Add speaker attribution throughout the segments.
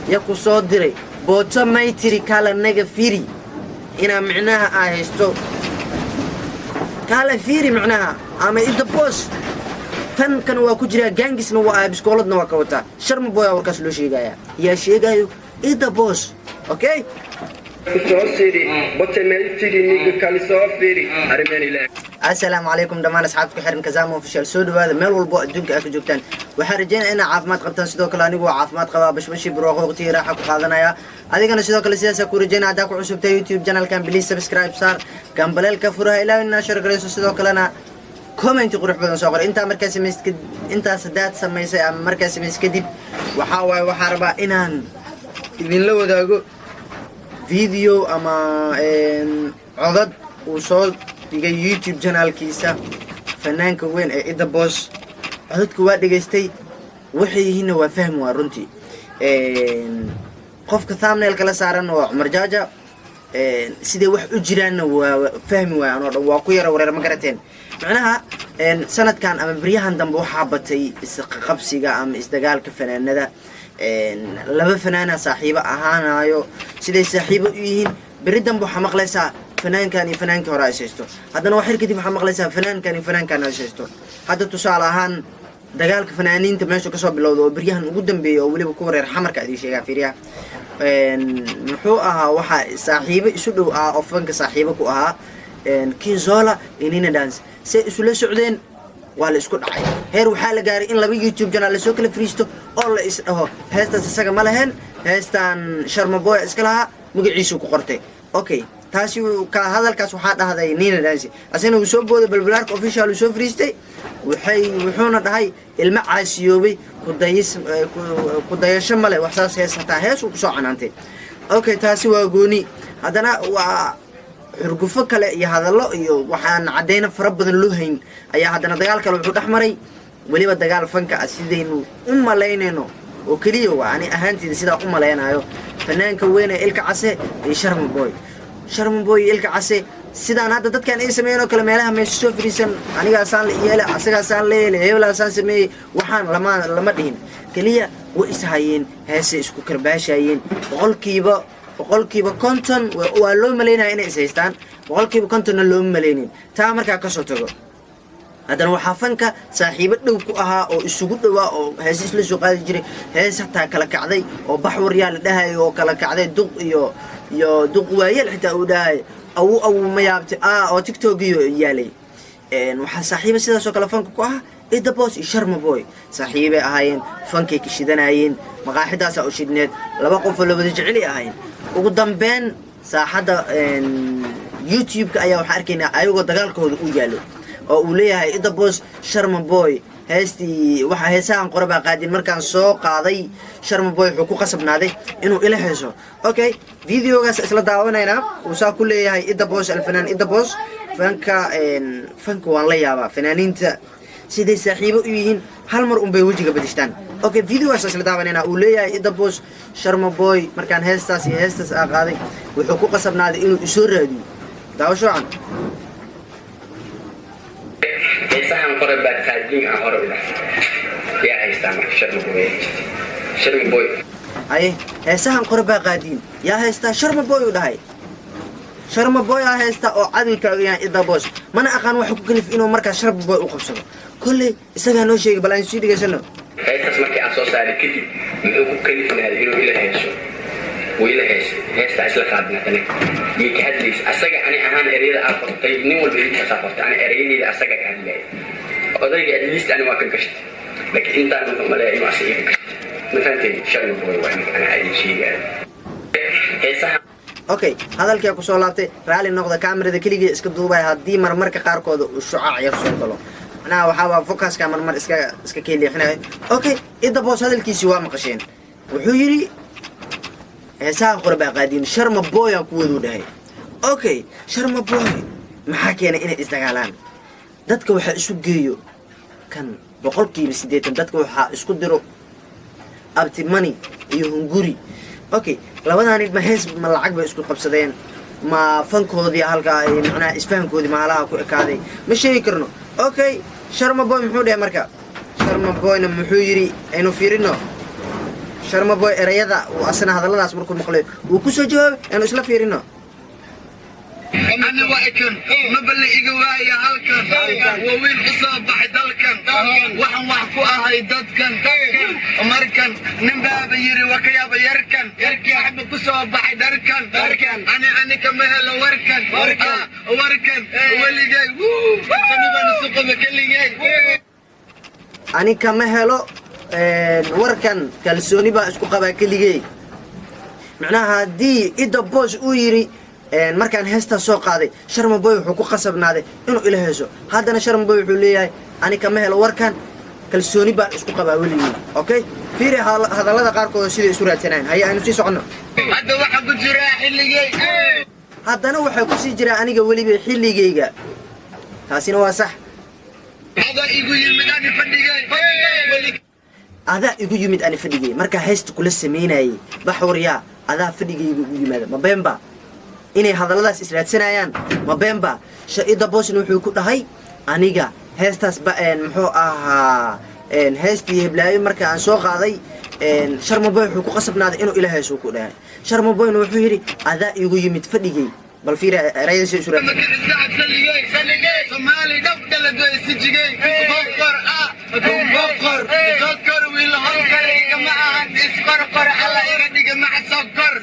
Speaker 1: يكسودري بوتا ميتري كالا نيجا فيري إنا معناها آهستو كالا فيري معناها أما إذا بوس فن كانوا وكجرا جانجس نوا بسكولتنا وكوتا شرم بويا وركاس لو شيغايا يا شيغايو إذا بوس أوكي السلام عليكم دمان أصحابك حرن كزامو فشل سود وهذا ميل والبو أدونك أكو جوجتان وحرجين أنا عافمات قبتان سيدو كلا أنيقو عافمات قبا بشمشي بروغو وقتي راحة كخاذنايا أديقنا سيدو كلا سياسة كورجين عداكو عسوبتا يوتيوب جانل كان بليز سبسكرايب صار كان بلال كفورها إلا إنا شرق ريسو سيدو كلانا كومنتي قروح بدن صغر انت مركز مسكد انت سداد سميسay ama markaas miskadib waxa way waxa raba inaan idin la wadaago video ama codad uu soo dhigay YouTube channelkiisa fanaanka weyn ee Ida Boss codadku waa dhageystay wixii hina waa fahmi waa runtii qofka thumbnail kala saaran waa Umar Jaaja sidee wax u jiraan waa fahmi waa anoo waa ku yara wareer ma garateen معناها سنة كان أما بريهان دم بوحة بتي قبسيجا أم إزدجال كفنانة لبا فنانة صاحبة أهانا أيو سيدي صاحبة يهين بريد دم بوحة مقلسة فنان كان فنان كورايسيستو هذا نوحير كده بوحة مقلسة فنان كان رئيسيستو هذا تسأل أهان دجال كفنانين تمشوا كسب لو بريهان قدام بي أو اللي بكور يرحمر كأدي شيء فيريا نحوها وحة صاحبة يسودوا أوفن كصاحبة كوها كيزولا إنينا دانس سؤال سعودين ولا اسكت عاي هيرو حالة جاري إن لبي يوتيوب جنال سوكل فريستو الله إسه هستا سسقة ملهن هستان شرم بوي إسكلها مقعيسو كقرتي أوكي تاسيو كهذا الكاس وحاد هذا ينين دانسي أصلا وسوب بود بالبلارك أوفيشال وسوب فريستي وحنا ده هاي المعاسيوبي كدايش ماله وحساس هستا هس وبسوا عنانتي أوكي تاسيو وجوني هذانا xurgufo kale iyo hadallo iyo waxaan cadeyn farabadan loo hayn ayaa hadana dagaal kale wuxuu dhaxmaray waliba dagaal fanka sidaynu u maleynayno oo kaliya waani ahaantiida sida u maleynayo fanaanka weyn ee ilka case ee Sharma Boy ilka case sidaan hadda dadkan ay sameeyeen kala meelaha meesha soo firiisan aniga asaan la yeelay asaga asaan leeyay hebel asaan sameeyay waxaan lama dhihin kaliya way ishayeen heese isku karbaashayeen boqolkiiba konton waa loo maleynaa inay isaystaan boqolkiiba kontonna loo maleynin taa markaa ka soo tago haddana waxaa fanka saaxiibo dhow ku ahaa oo isugu dhawaa oo hees isla soo qaadi jiray hees hataa kala kacday oo baxwaryaa la dhahay oo kala kacday duq iyo duq waayeel xitaa uu dhahay awu ma yaabtay oo TikTok iyo yaalay waxaa saaxiibo sidaas oo kale fanka ku ahaa Ida Boss iyo Sharma Boy saaxiibo ahaayeen fankay ka shidanayeen maqaaxidaas oo shidneed laba qof oo wada jecel ahaayeen ugu dambeyn saaxada YouTube ka ayaa waxa arkaynaa ayagoo dagaalkooda u yaalo oo uu leeyahay Ida Boss Sharma Boy heestii waxa heesahan qoraba qaadin markaan soo qaaday Sharma Boy wuxuu ku qasabnaaday inuu ila heeso okay videogaas isla daawanayna uu saa ku leeyahay Ida Boss alfanaan Ida Boss fanka waan la yaabaa fanaaniinta sidii saaxiibo u yihiin hal mar bay wajiga badistaan okay videogaas isla daawanayna uu leeyahay Ida Boss Sharma Boy markaan heestaas qaaday wuxuu ku qasabnaaday inuu isoo raadiyo daawasho aan
Speaker 2: heesahan qoraba qaadin hore u dhaxay yaa heestaa Sharma Boy
Speaker 1: ay heesahan qoraba qaadin yaa heestaa Sharma Boy u dhahay Sharma Boy heesta oo cadilka ayaan Ida Boss mana aqaan wax ku kalif inuu markaa Sharma Boy u qabsado kulli isaga noo sheegay balaan sii dhigaysano
Speaker 2: heestas markii aan soo saaray kadib muxuu ku kalifnaaday inuu ila heeso وإلى هيستا إسلا قادنا تاني يكهدليس أساقا أنا أهان أريد أفرطي نمو البريد أسافرت أنا أريد أساقا كهدلي أضيق أدليست أنا ما كنكشت لكن إنت أنا ملاقي ما أسيقك مفهمتني شغل بوي وعنك أنا أي شيء هيسا
Speaker 1: اوكي هذا الكي كسو لابتي رالي نقطه كاميرا كليغي اسك دوباي هدي marmarka qaarkood uu shucaac yar soo galo ana waxa focus ka marmar iska keelixnaa okay Ida Boss hadalkiisi waa maqasheen wuxuu yiri heesaha qorba qaadin Sharma Boy ku wadu dhahay okay Sharma Boy maxaa keenay inay isdagaalaan dadka waxa isu geeyo kan boqolkiiba 80 dadka waxa isku diro abti money iyo hunguri okay labadaan ma hees ma lacag bay isku qabsadeen ma fankoodii halka ay macnaa isfahankoodii maalaha ku ekaaday ma sheegi karno okay sharma boy muxuu dhahay marka sharma boyna muxuu yiri aynu fiirino sharma boy erayada uu asna hadalladaas markuu maqlay uu ku soo jawaabay aynu isla fiirino
Speaker 3: أنا وأكن ما بلي إجوايا هالكن ووين أصاب بحدالكن وحن وحكوا هاي دادكن أمريكان نبى بيري وكيا بيركن أحب كسب بحدالكن أنا كمهل وركن وركن واللي جاي أنا بنسوق بكلي جاي
Speaker 1: أنا كمهل وركن كالسوني بأسكو قبا كلي جاي معناها دي إذا بوش ويري markaan heesta soo qaaday sharma boy wuxuu ku qasabnaaday inuu ila heeso haddana sharma boy wuxuu leeyahay anika ma helo warkan kalsooni baan isku qabaa weligii okay fiiri hadallada qaarkood sida isu raadsanayaan haya aynu sii socono
Speaker 3: hadda waxa ku jira xilligay
Speaker 1: haddana waxa ku sii jira aniga weliba xilligayga taasina waa sax
Speaker 3: ada igu yimid ani fadhigay marka heesta kula sameynayay baxwariya adaa fadhigayga ugu yimaada ma beenba inay hadalladaas israadsanayaan ma beenba shaida boosna wuxuu ku dhahay aniga heestaas muxuu ahaa heestii heblaayo marka aan soo qaaday sharma boy wuxuu ku qasabnaaday inuu ila heeso ku dhahay sharma boyna wuxuu yiri adaa igu yimid fadhigay bal fiira erayadiisa israadsan Somali dabka la go'ay sijigay boqor dadkar wiil halkay kama ahan isqorqor alla iga dhiga ma sokor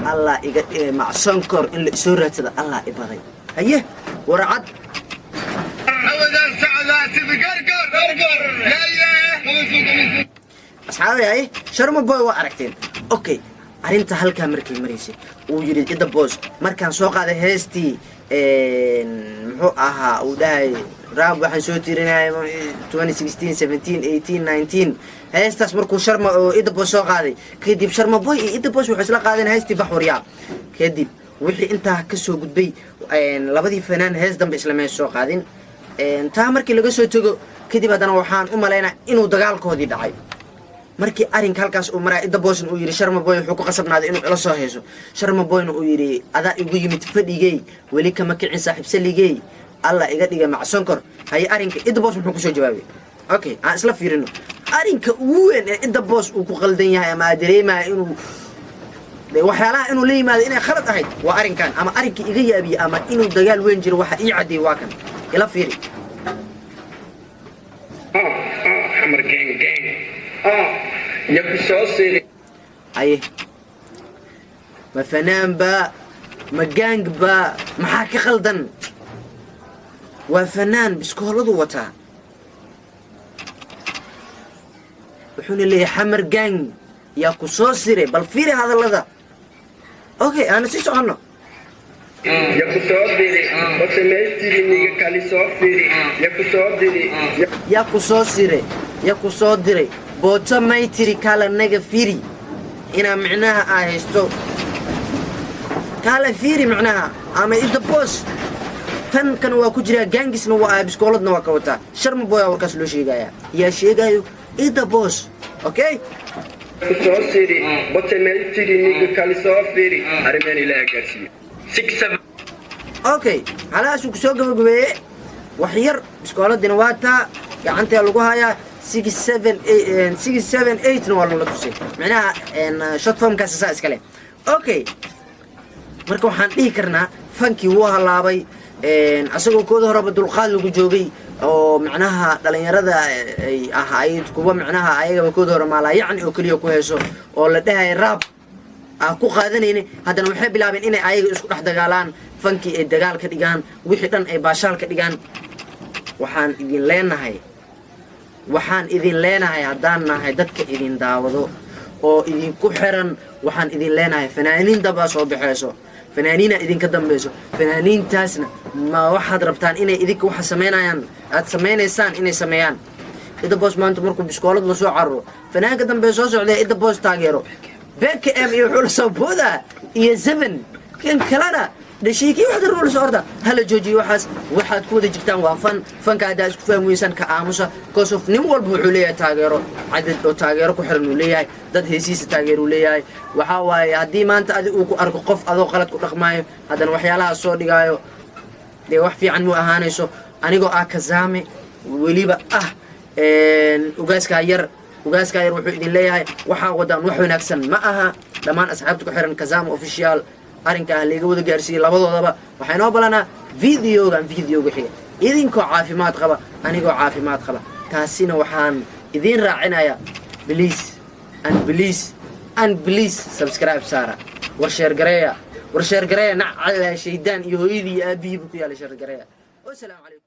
Speaker 1: الله إيه مع سنكر اللي سورة الله إبراهيم هيه ورعد
Speaker 3: أبدا سعدات بقرقر لا إله
Speaker 1: أصحابي هاي شرم بوي وأركتين أوكي أنت هالكا مركي مريسي ويريد إذا بوز مركان سوق هذا هستي محو أها وداي راب waxaan soo tirinay 2016 17 18 19 heestas markuu sharma oo idabo soo qaaday kadib sharma boy iyo idabo wuxuu isla qaadeen heestii baxwariya kadib wixii inta ka soo gudbay labadii fanaan hees dambe isla meesho soo qaadin taa markii laga soo tago kadib hadana waxaan u maleynaa inuu dagaalkoodii dhacay markii arinka halkaas uu maraa idaboosan uu yiri sharma boy wuxuu ku qasabnaaday inuu ila soo heeso sharma boyna uu yiri adaa igu yimid fadhigay wali kama kicin saaxiib saligay الله يقدر مع سنكر هاي أرينك إذا بوس محكوش جوابي أوكي أصلا فيرنو أرينك وين إذا بوس وكقلدين يا ما أدري ما إنه وحلا إنه ليه ما إنه خلط أحد وأرين كان أما أرينك إجي أبي أما إنه دجال وين جرو واحد يعدي واكن يلا فيري
Speaker 2: حمر جين يبي شوسي
Speaker 1: أيه ما فنان با ما جانج با ما حكي خلدن وفنان بسكولده وتا وحون اللي حمر جانج يا كوسوسيري بل فيري هذا اللذا اوكي انا سيسو عنه
Speaker 2: يا كوسوسيري وتميتي نيجا كالي سوفيري يا كوسوسيري
Speaker 1: يا كوسوديري بوتا ميتري كالا نيجا فيري انا معناها اهستو كالا فيري معناها اما اذا بوس فن كان واكجرا جانجس نوا بسكولدنا واكوتا شرم بويا وركاس لو شيغايا يا شيغايو إذا بوس أوكي
Speaker 2: كوسوسيري وتميتي نيجا كالي سوفيري أرماني لا كاسي 6 7
Speaker 1: اوكي على سوق سوق غبي وحير بسكولد دنواتا gacanta lagu haya 678 no wala tusay macnaha short form kaas saas kale okay marka waxaan dhihi karnaa fanki wuu halaabay asagoo kooda horeba dulqaad lagu joogay oo macnaha dhalinyarada ay ahayd kuwa macnaha ayaga kooda hore maalayacni oo kaliya ku heeso oo la dhahay rap ku qaadanayna haddana waxay bilaabeen inay ayaga isku dhex dagaalaan fanki ay dagaal ka dhigaan wixii dhan ay baashaal ka dhigaan waxaan idin leenahay haddaan nahay dadka idin daawado oo idinku xiran waxaan idin leenahay fanaaniin daba soo baxayso fanaaniina idinka dambayso fanaaniintaasna ma waxaad rabtaan inay idinka waxa sameynayaan aad sameynaysaan inay sameeyaan ida boos maanta markuu biskoolad la soo carro fanaanka dambe soo socday ida boos taageero BKM iyo xul sabooda iyo 7 kan kalana دشيكي واحد الرول صورته هلا جوجي وحاس واحد كود جبتان وافن فن كادا اسكو فهم ويسان كآموسا كوسوف نيم والبو حوليه تاغيرو عدد او تاغيرو ku xiran uu leeyahay dad heesiisa taageero leeyahay waxa waaye hadii maanta adi uu ku arko qof adoo qalad ku dhaqmaayo hadan waxyaalaha soo dhigaayo de wax fiican mu ahaanayso
Speaker 3: anigoo ah Kazame weliba ah ugaaska yar wuxuu idin leeyahay waxaa wadaan wax wanaagsan ma aha dhammaan asxaabta ku xiran Kazame official arrinka ah leega wada gaarsiiyay labadoodaba waxay noo balanaa videoga xiga idinkoo caafimaad qaba anigoo caafimaad qaba taasina waxaan idin raacinayaa please subscribe saara war share gareeya nac ala shaydaan iyo hooyadii aabihii ku yaala share gareeya. Wassalaamu calaykum.